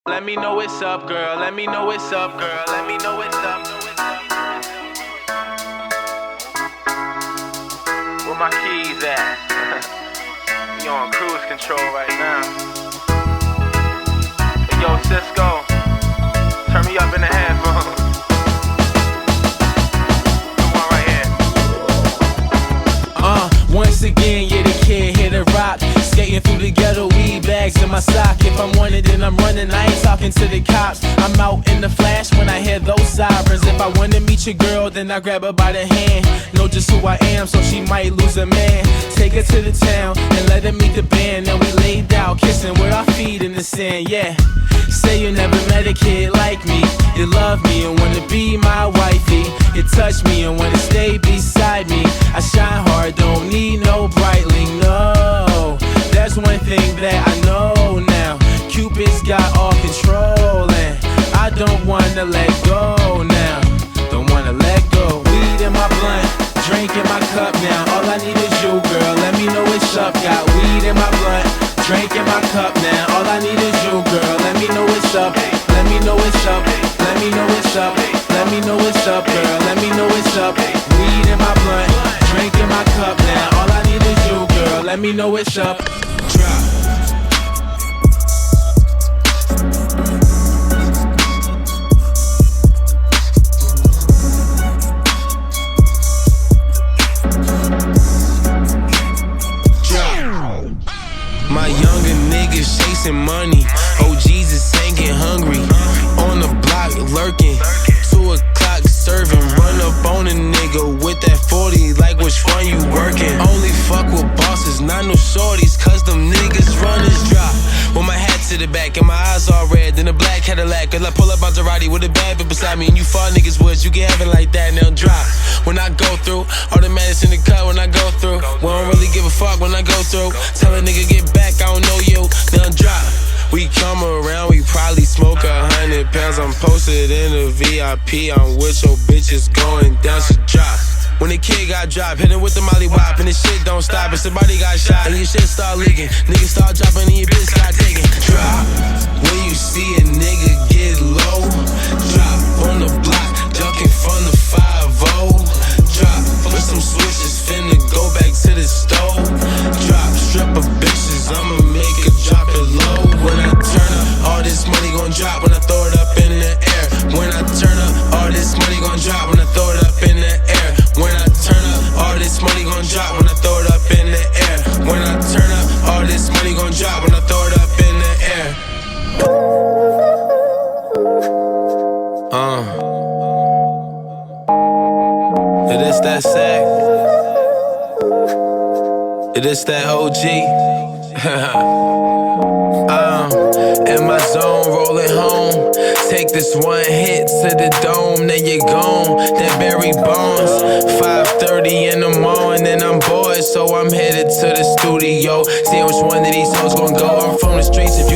Let me know what's up, girl. Let me know what's up, girl. Let me know what's up. Where my keys at? You on cruise control right now. Hey, yo, Cisco, turn me up in the headphones. Come on right here. Once again, yeah, the kid hit a rock. Skating through the ghetto, weed bags in my sock. If I'm wanted, then I'm running, I ain't talking to the cops. I'm out in the flash when I hear those sirens. If I wanna meet your girl, then I grab her by the hand. Know just who I am, so she might lose a man. Take her to the town and let her meet the band. Then we laid out, kissing with our feet in the sand, yeah. Say you never met a kid like me. You love me and wanna be my wifey. You touch me and wanna stay beside me. I shine hard, don't need no Breitling, no. That's one thing that I know now. Cupid's got all control and I don't wanna let go now. Don't wanna let go. Weed in my blunt, drink in my cup now. All I need is you, girl, let me know what's up. Got weed in my blunt, drink in my cup now. All I need is you, girl, let me know what's up. Let me know what's up, let me know what's up. Let me know what's up, girl, let me know what's up. Weed in my blunt, drink in my cup now. All I need is you, girl, let me know what's up. Drop. My younger niggas chasing money. OGs is hanging hungry. On the block lurking. 2 o'clock serving. Run up on a nigga with that 40 like which one you working. Only fuck with bosses, not no shorties. Cause them niggas runners drop. With my hat to the back and my eyes all red. Then a black Cadillac. Cause I pull up Maserati with a bad bitch beside me. And you fall niggas woods, you can have it like that. Now drop. When I go through, automatics in the cut when I go through. We don't really give a fuck when I go through. Tell a nigga get back, I don't know you. Now drop. We come around, we probably smoke 100 pounds. I'm posted in a VIP. I'm with your bitches going down, so drop. When the kid got dropped, hit him with the molly wop, and the shit don't stop. And somebody got shot, and your shit start leaking. Niggas start dropping, and your bitch start taking. Drop. When you see a nigga get low, drop on the block, ducking from the 5-0. Drop. With some switches, finna go back to the stove. Drop. Stripper bitches, I'ma make her drop it low. When I turn up, all this money gon' drop when I throw it up in the air. When I turn up, all this money gon' drop when I throw it up in the air. When I turn up, all this money gon' drop when I throw it up in the air. When I turn up, all this money gon' drop when I throw it up in the air. It is that sack. It is that OG. In my zone, rolling home. Take this one hit to the dome, then you're gone. That Barry Bonds. 5:30 in the morning, I'm bored, so I'm headed to the studio. See which one of these hoes gon' go. I'm from the streets. If